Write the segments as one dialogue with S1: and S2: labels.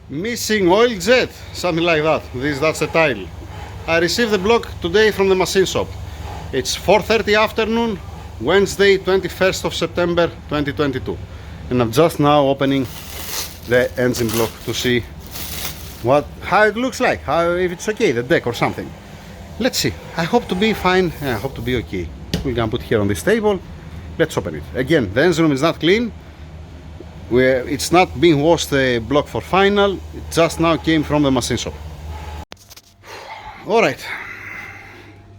S1: Missing oil jet, something like that. That's a tile. I received the block today from the machine shop. It's 4:30 afternoon, Wednesday, 21st of September 2022. And I'm just now opening the engine block to see how it looks like, if it's okay, the deck or something. Let's see. I hope to be fine. I hope to be okay. We're gonna put here on this table. Let's open it. Again, the engine room is not clean. It's not being washed, the block for final. It just now came from the machine shop. Alright.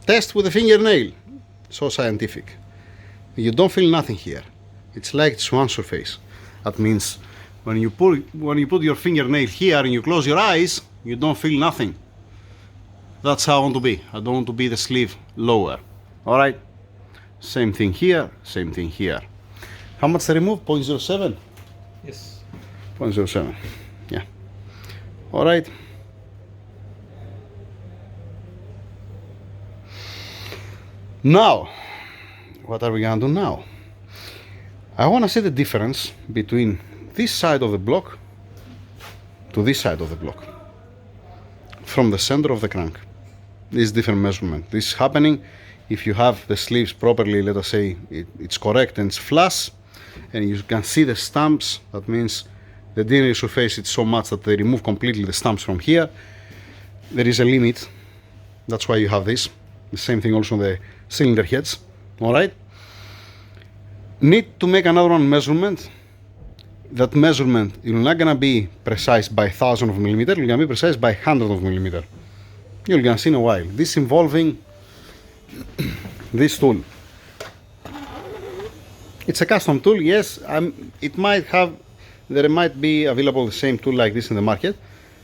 S1: Test with a fingernail. So scientific. You don't feel nothing here. It's like it's one surface. That means when you put your fingernail here and you close your eyes, you don't feel nothing. That's how I want to be. I don't want to be the sleeve lower. Alright? Same thing here, same thing here. How much to remove? 0.07?
S2: Yes.
S1: 0.07. Yeah. Alright. Now, what are we gonna do now? I wanna see the difference between this side of the block to this side of the block. From the center of the crank. This different measurement. This is happening if you have the sleeves properly, let us say it's correct and it's flush, and you can see the stumps. That means the DNA surface is so much that they remove completely the stumps from here. There is a limit. That's why you have this. The same thing also on the cylinder heads. Alright? Need to make another one measurement. That measurement, you're not gonna be precise by 1,000 of millimeter, you're gonna be precise by 100 of millimeter. You're gonna see in a while. This involving this tool. It's a custom tool, yes. There might be available the same tool like this in the market.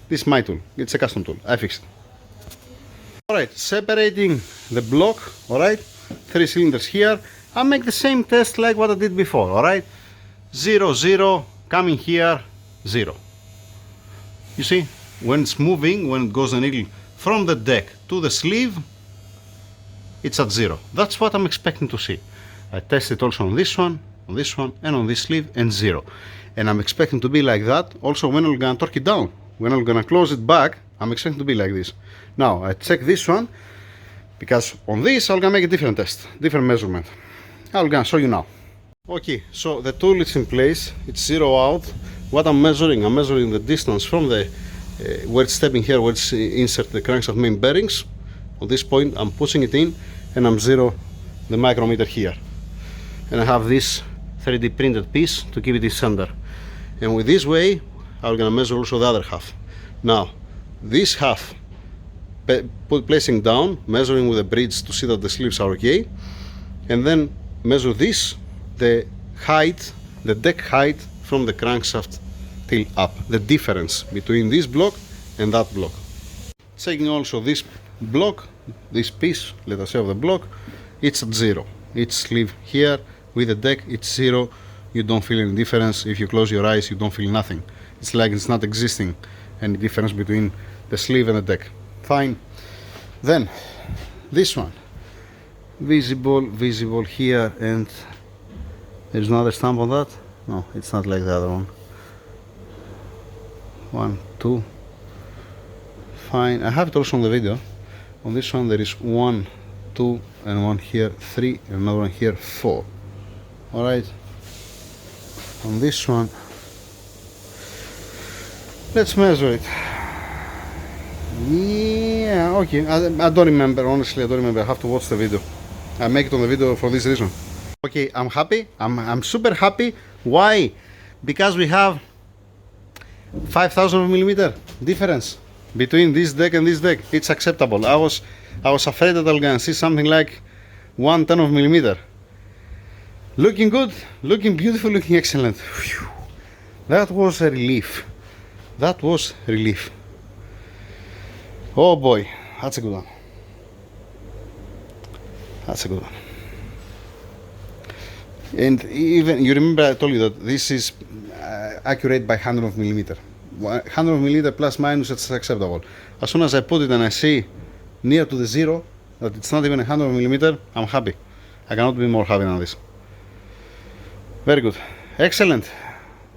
S1: This is my tool. It's a custom tool. I fixed it. Alright, separating the block, alright? 3 cylinders here. I'll make the same test like what I did before, alright? 0, 0, coming here, 0. You see, when it's moving, when it goes a needle from the deck to the sleeve, it's at 0. That's what I'm expecting to see. I tested also on this one, and on this sleeve, and 0. And I'm expecting to be like that also when I'm gonna torque it down. When I'm gonna close it back, I'm expecting to be like this. Now, I check this one, because on this, I'm gonna make a different test, different measurement. I'm gonna show you now. Okay, so the tool is in place, it's 0 out. What I'm measuring the distance from the where it's stepping here, where it's insert the crankshaft main bearings. On this point, I'm pushing it in, and I'm 0 the micrometer here. And I have this 3D printed piece to keep it in center. And with this way, I'm gonna measure also the other half. Now, this half, placing down, measuring with a bridge to see that the sleeves are okay, and then measure this, the height, the deck height from the crankshaft till up, the difference between this block and that block. Checking also this block, this piece, let us say, of the block, it's at 0. Each sleeve here with the deck, it's 0. You don't feel any difference. If you close your eyes, you don't feel nothing. It's like it's not existing any difference between the sleeve and the deck. Fine. Then this one, visible here, and there's another stamp on that. No, it's not like the other one. 1, 2. Fine. I have it also on the video. On this one there is 1, 2, and one here 3, and another one here 4. Alright. On this one, let's measure it. Yeah, okay. I don't remember, honestly, I don't remember. I have to watch the video. I make it on the video for this reason. Okay, I'm happy. I'm super happy. Why? Because we have 5,000 millimeter difference between this deck and this deck. It's acceptable. I was afraid that I'm gonna see something like 1/10 of millimeter. Looking good, looking beautiful, looking excellent. Whew. That was a relief. That was relief. Oh boy, that's a good one. That's a good one. And even, you remember I told you that this is accurate by 100 of millimeter. 100 of millimeter plus minus, it's acceptable. As soon as I put it and I see near to the 0, that it's not even 100 millimeter, I'm happy. I cannot be more happy than this. Very good. Excellent.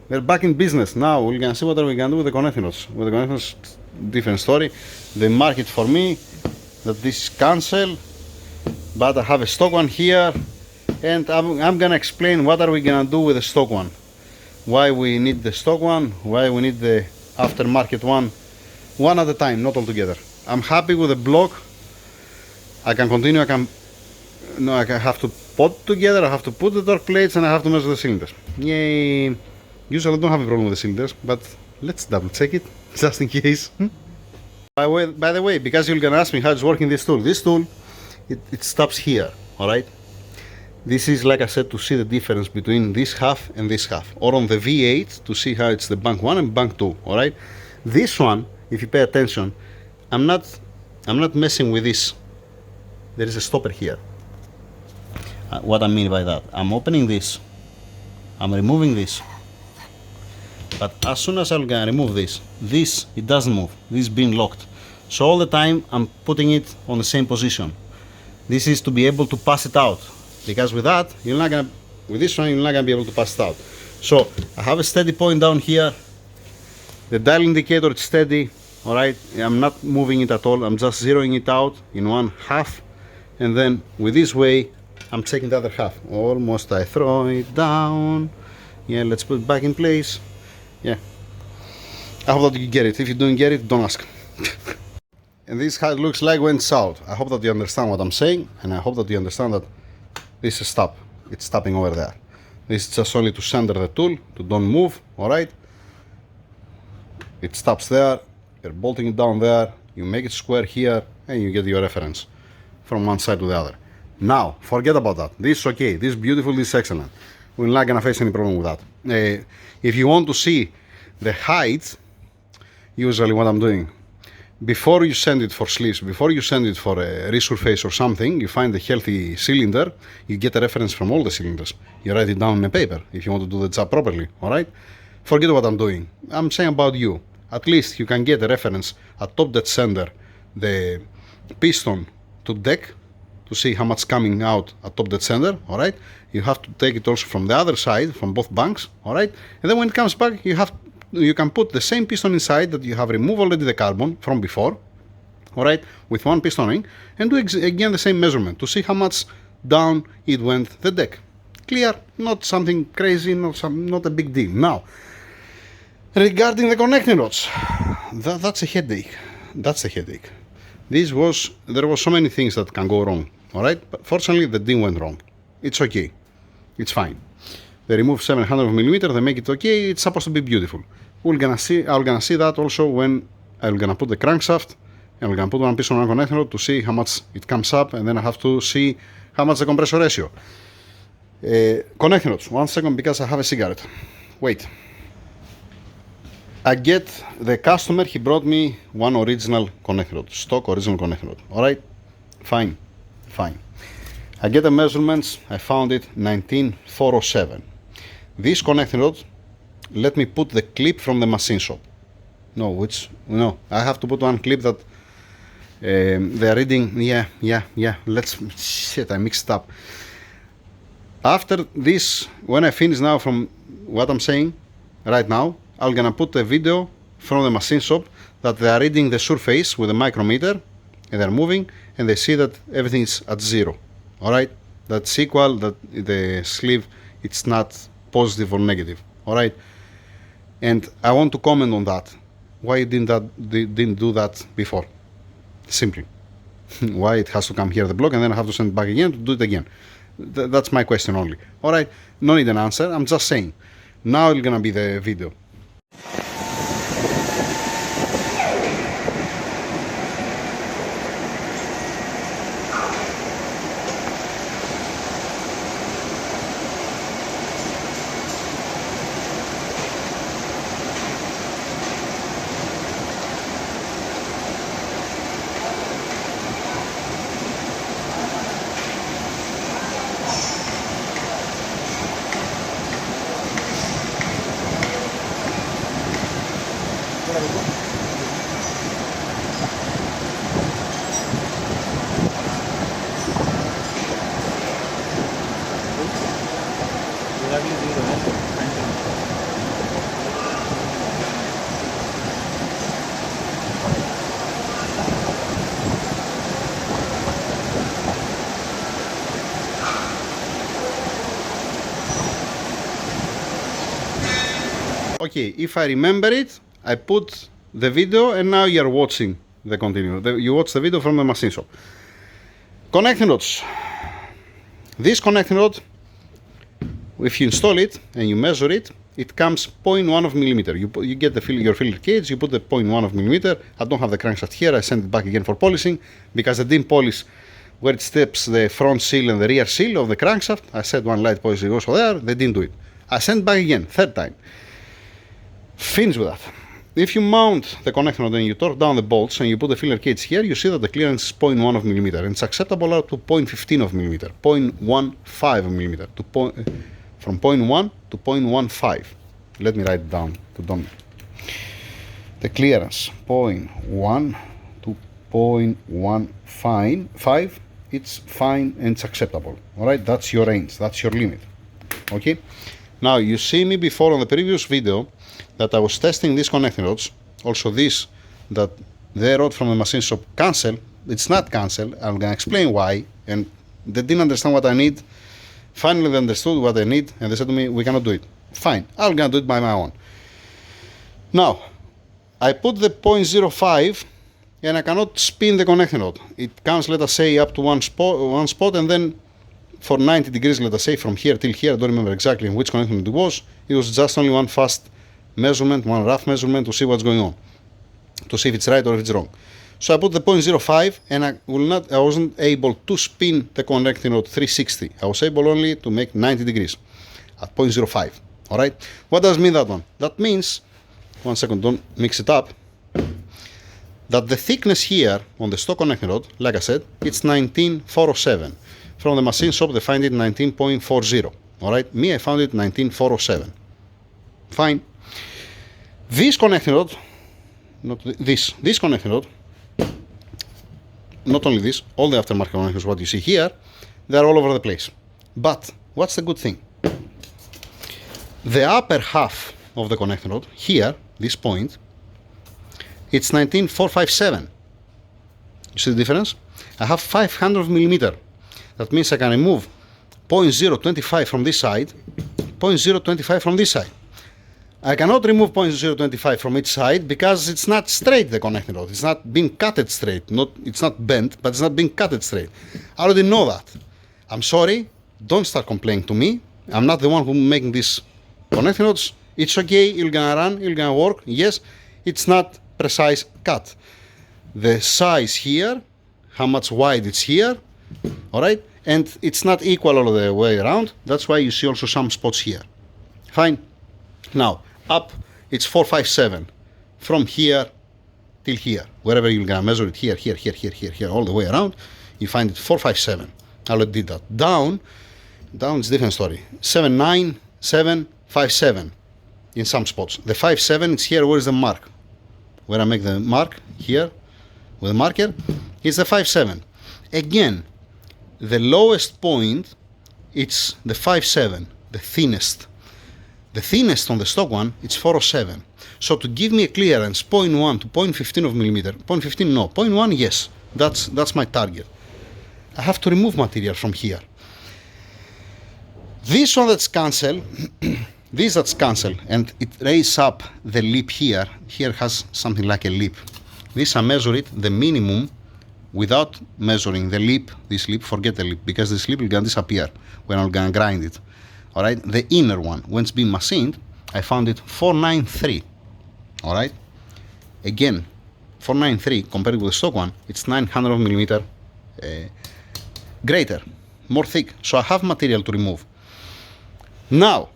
S1: We're back in business. Now we're gonna see what we can do with the connecting rods. With the connecting rods, different story. The market for me that this is cancel, but I have a stock one here, and I'm gonna explain what are we gonna do with the stock one. Why we need the stock one, why we need the aftermarket one at a time, not all together. I'm happy with the block. I can continue, I have to put together, I have to put the torque plates, and I have to measure the cylinders. Yay! Usually I don't have a problem with the cylinders, but let's double check it, just in case. By the way, because you're gonna ask me how it's working this tool. This tool, it stops here, alright? This is, like I said, to see the difference between this half and this half. Or on the V8, to see how it's the bank 1 and bank 2, alright? This one, if you pay attention, I'm not messing with this. There is a stopper here. What I mean by that, I'm opening this, I'm removing this, but as soon as I'm gonna remove this, it doesn't move, this is being locked. So all the time I'm putting it on the same position. This is to be able to pass it out, because with that, with this one, you're not gonna be able to pass it out. So I have a steady point down here, the dial indicator is steady, alright, I'm not moving it at all, I'm just zeroing it out in one half, and then with this way, I'm taking the other half. Almost I throw it down. Yeah, let's put it back in place. Yeah. I hope that you get it. If you don't get it, don't ask. And this is how it looks like when it's out. I hope that you understand what I'm saying, and I hope that you understand that this is stop. It's stopping over there. This is just only to center the tool, to don't move, alright? It stops there, you're bolting it down there, you make it square here, and you get your reference from one side to the other. Now, forget about that. This is okay. This is beautiful. This is excellent. We're not going to face any problem with that. If you want to see the height, usually what I'm doing, before you send it for sleeves, before you send it for a resurface or something, you find a healthy cylinder, you get a reference from all the cylinders. You write it down on a paper if you want to do the job properly, alright? Forget what I'm doing. I'm saying about you. At least you can get a reference at top dead center, the piston to deck, to see how much coming out at top dead center, alright? You have to take it also from the other side, from both banks, alright? And then when it comes back, you can put the same piston inside that you have removed already the carbon from before, alright? With one piston ring, and do again the same measurement to see how much down it went the deck. Clear? Not something crazy, not a big deal. Now, regarding the connecting rods, that's a headache. That's a headache. There was so many things that can go wrong, alright? But fortunately, the thing went wrong. It's okay. It's fine. They remove 700mm, they make it okay, it's supposed to be beautiful. I'm gonna see that also when I'm gonna put the crankshaft, and I'm gonna put one piece on one connecting rod to see how much it comes up, and then I have to see how much the compressor ratio. Connecting rods, 1 second, because I have a cigarette. Wait. The customer, he brought me one original connecting rod, stock original connecting rod, alright? Fine. I get the measurements, I found it 19407. This connecting rod, let me put the clip from the machine shop. No, I have to put one clip that they're reading, I mixed up. After this, when I finish now from what I'm saying, right now, I'm gonna put a video from the machine shop that they are reading the surface with a micrometer, and they're moving, and they see that everything is at 0. Alright? That's equal, that the sleeve, it's not positive or negative. Alright? And I want to comment on that. Why didn't do that before? Simply. Why it has to come here the block and then I have to send it back again to do it again? That's my question only. Alright? No need an answer. I'm just saying. Now it's gonna be the video. okay. If I remember it, I put the video and now you're watching the continue. You watch the video from the machine shop. Connecting rods. This connecting rod, if you install it and you measure it, it comes 0.1 of millimeter. You get your filler cage, you put the 0.1 of millimeter. I don't have the crankshaft here, I send it back again for polishing because I didn't polish where it steps the front seal and the rear seal of the crankshaft. I said one light polish goes for there, they didn't do it. I sent back again, third time. Finish with that. If you mount the connecting rod and you torque down the bolts and you put the filler cage here, you see that the clearance is 0.1 of millimeter and it's acceptable up to 0.15 of millimeter, 0.15 of millimeter, from 0.1 to 0.15. Let me write it down to don't. The clearance 0.1 to 0.15, it's fine and it's acceptable. Alright, that's your range, that's your limit. Okay, now you see me before on the previous video that I was testing these connecting rods, also this, that the rod from the machine shop cancel. It's not cancelled, I'm gonna explain why, and they didn't understand what I need. Finally they understood what I need and they said to me, we cannot do it. Fine, I'm gonna do it by my own. Now, I put the 0.05 and I cannot spin the connecting rod. It comes, let us say, up to one spot and then for 90 degrees, let us say, from here till here, I don't remember exactly in which connecting it was. It was just only one fast measurement, one rough measurement to see what's going on, to see if it's right or if it's wrong. So I put the 0.05 and I wasn't able to spin the connecting rod 360. I was able only to make 90 degrees at 0.05. Alright? What does mean that one? That means, one second, don't mix it up, that the thickness here on the stock connecting rod, like I said, it's 19,407. From the machine shop they find it 19.40. Alright? Me, I found it 19,407. Fine. This connecting rod, not this connecting rod, not only this, all the aftermarket connectors, what you see here, they're all over the place. But what's the good thing? The upper half of the connecting rod, here, this point, it's 19,457. You see the difference? I have 500 millimeter. That means I can remove 0.025 from this side, 0.025 from this side. I cannot remove 0.025 from each side because it's not straight, the connecting rod. It's not being cutted straight. It's not bent, but it's not being cutted straight. I already know that. I'm sorry. Don't start complaining to me. I'm not the one who's making these connecting rods. It's okay. You're gonna run. You're gonna work. Yes, it's not precise cut. The size here, how much wide it's here, all right, and it's not equal all the way around. That's why you see also some spots here. Fine. Now, up, it's 457 from here till here. Wherever you're gonna measure it, here, here, here, here, here, here, all the way around, you find it 457. I already did that. Down is different story. 79757 in some spots. The 57, it's here. Where is the mark? Where I make the mark here with a marker, it's the 57. Again, the lowest point, it's the 57, the thinnest. The thinnest on the stock one, it's 407. So to give me a clearance 0.1 to 0.15 of millimeter, 0.15 no, 0.1 yes, that's my target. I have to remove material from here. This one that's cancelled, this that's cancelled, and it raises up the lip here. Here has something like a lip. This I measure it, the minimum, without measuring the lip, this lip, forget the lip, because this lip will gonna disappear when I'm gonna grind it. Alright, the inner one, when it's been machined, I found it 493. Alright, again, 493 compared with the stock one, it's 900 millimeter greater, more thick. So I have material to remove. Now,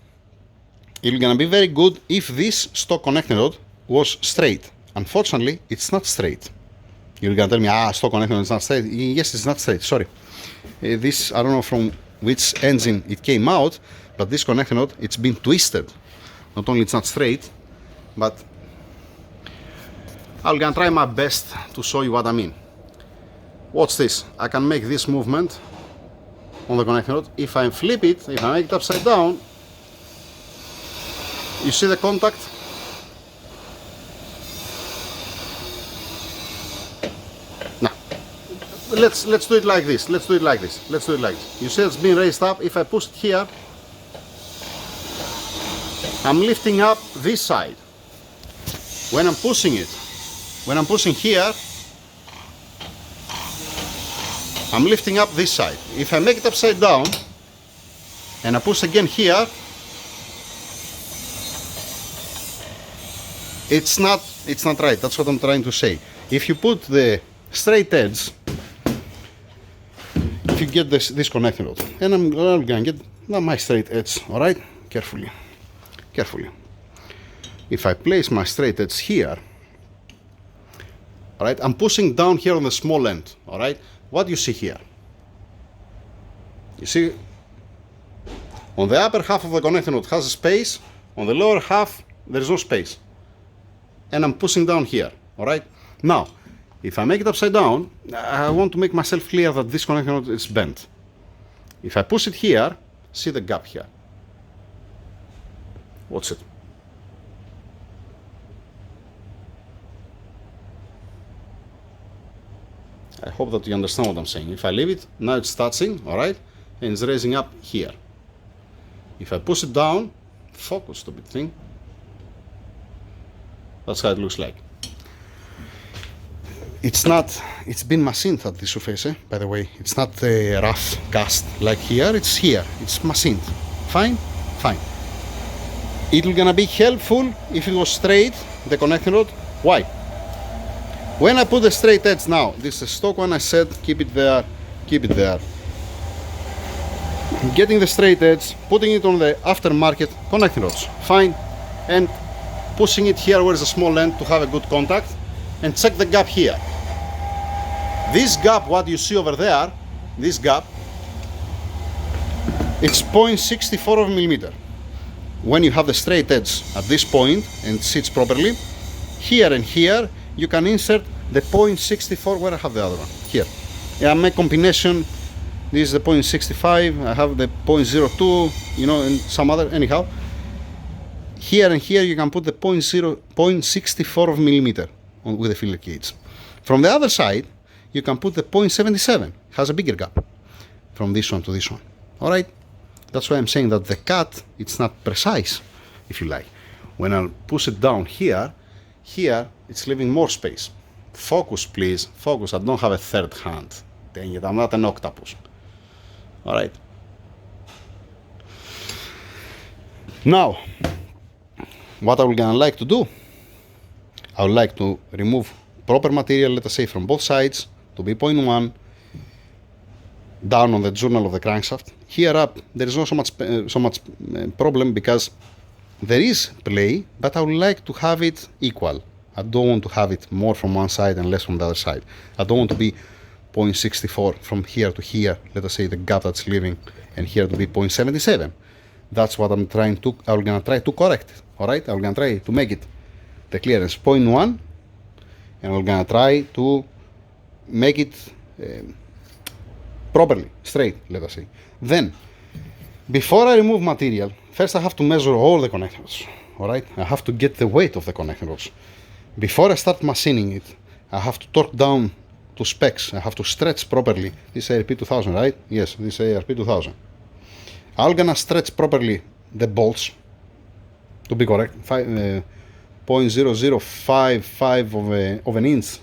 S1: it's gonna be very good if this stock connecting rod was straight. Unfortunately, it's not straight. You're gonna tell me, stock connecting rod is not straight. Yes, it's not straight, sorry. This, I don't know from which engine it came out, but this connecting rod, it's been twisted. Not only it's not straight, but I'm gonna try my best to show you what I mean. Watch this. I can make this movement on the connecting rod. If I flip it, if I make it upside down, you see the contact? Now, let's do it like this. Let's do it like this. You see it's been raised up. If I push it here, I'm lifting up this side. When I'm pushing it, when I'm pushing here, I'm lifting up this side. If I make it upside down and I push again here, it's not right. That's what I'm trying to say. If you put the straight edge, if you get this connecting rod, and I'm gonna get my straight edge, alright? Carefully. If I place my straight edge here, alright, I'm pushing down here on the small end, alright? What do you see here? You see, on the upper half of the connecting rod has a space, on the lower half there is no space. And I'm pushing down here, alright? Now, if I make it upside down, I want to make myself clear that this connecting rod is bent. If I push it here, see the gap here. Watch it. I hope that you understand what I'm saying. If I leave it, now it's touching, alright? And it's raising up here. If I push it down, focus, stupid thing. That's how it looks like. It's been machined at this surface, by the way. It's not a rough cast like here, it's machined. Fine? Fine. It's gonna be helpful if it was straight, the connecting rod. Why? When I put the straight edge now, this is stock one, I said keep it there. Getting the straight edge, putting it on the aftermarket connecting rods, fine, and pushing it here where is a small end to have a good contact, and check the gap here. This gap, what you see over there, this gap, it's 0.64 of a millimeter. When you have the straight edge at this point and it sits properly, here and here, you can insert the 0.64 where I have the other one, here. Yeah, I make combination, this is the 0.65, I have the 0.02, you know, and some other, anyhow. Here and here you can put the 0.64 of millimeter with the filler gauge. From the other side, you can put the 0.77, has a bigger gap from this one to this one. Alright? That's why I'm saying that the cut, it's not precise, if you like. When I'll push it down here, it's leaving more space. Focus, please. Focus. I don't have a third hand. Dang it, I'm not an octopus. Alright. Now, what I would gonna like to do, I would like to remove proper material, let us say from both sides, to be 0.1, down on the journal of the crankshaft. Here up, there is not so much problem because there is play, but I would like to have it equal. I don't want to have it more from one side and less from the other side. I don't want to be 0.64 from here to here, let us say the gap that's leaving, and here to be 0.77. That's what I'm gonna try to correct, alright? I'm gonna try to make it the clearance 0.1, and we're gonna try to make it properly, straight, let us say. Then, before I remove material, first I have to measure all the connectors, alright? I have to get the weight of the connectors. Before I start machining it, I have to torque down to specs. I have to stretch properly. This is ARP2000, right? Yes, this is ARP2000. I'm gonna stretch properly the bolts, to be correct, 0.0055 of an inch.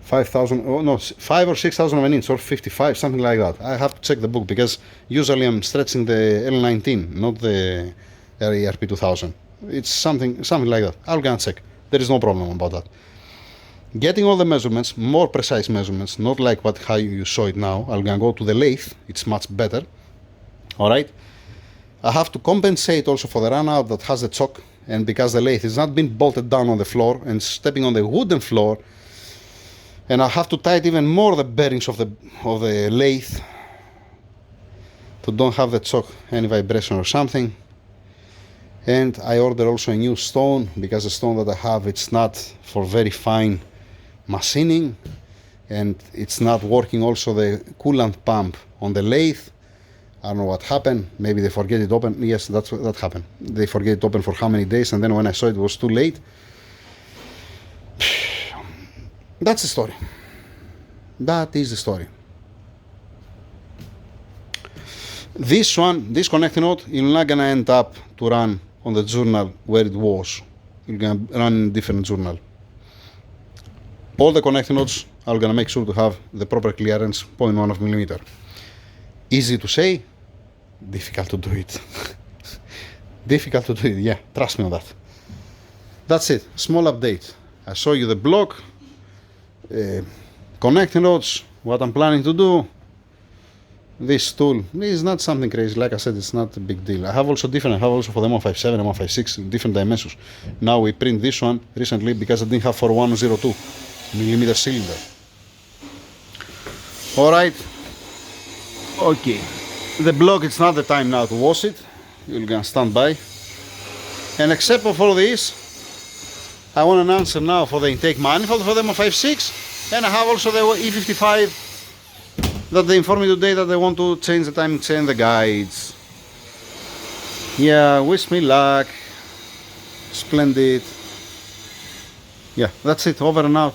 S1: 5,000, oh no, 5 or 6,000 of an inch, or 55, something like that. I have to check the book because usually I'm stretching the L19, not the ARP2000. It's something like that. I'm gonna check. There is no problem about that. Getting all the measurements, more precise measurements, not like how you saw it now. I'm gonna go to the lathe. It's much better. Alright. I have to compensate also for the run out that has the choke, and because the lathe is not being bolted down on the floor and stepping on the wooden floor, and I have to tighten even more the bearings of the lathe to don't have the choke any vibration or something. And I ordered also a new stone because the stone that I have, it's not for very fine machining, and it's not working also the coolant pump on the lathe. I don't know what happened. Maybe they forget it open. Yes, that happened. They forget it open for how many days, and then when I saw it was too late. That's the story. That is the story. This connecting rod, you're not gonna end up to run on the journal where it was. You're gonna run in a different journal. All the connecting nodes are gonna make sure to have the proper clearance, 0.1 millimeter. Easy to say, difficult to do it. Difficult to do it, yeah, trust me on that. That's it, small update. I show you the block, connecting rods, what I'm planning to do. This tool, this is not something crazy, like I said, it's not a big deal. I have also for the M157, M156, different dimensions. Now we print this one recently because I didn't have for 102 millimeter cylinder. Alright, okay. The block, it's not the time now to wash it. You're gonna stand by. And except for all this, I want an answer now for the intake manifold for the M156, and I have also the E55 that they informed me today that they want to change the time chain, the guides. Yeah, wish me luck. Splendid. Yeah, that's it, over and out.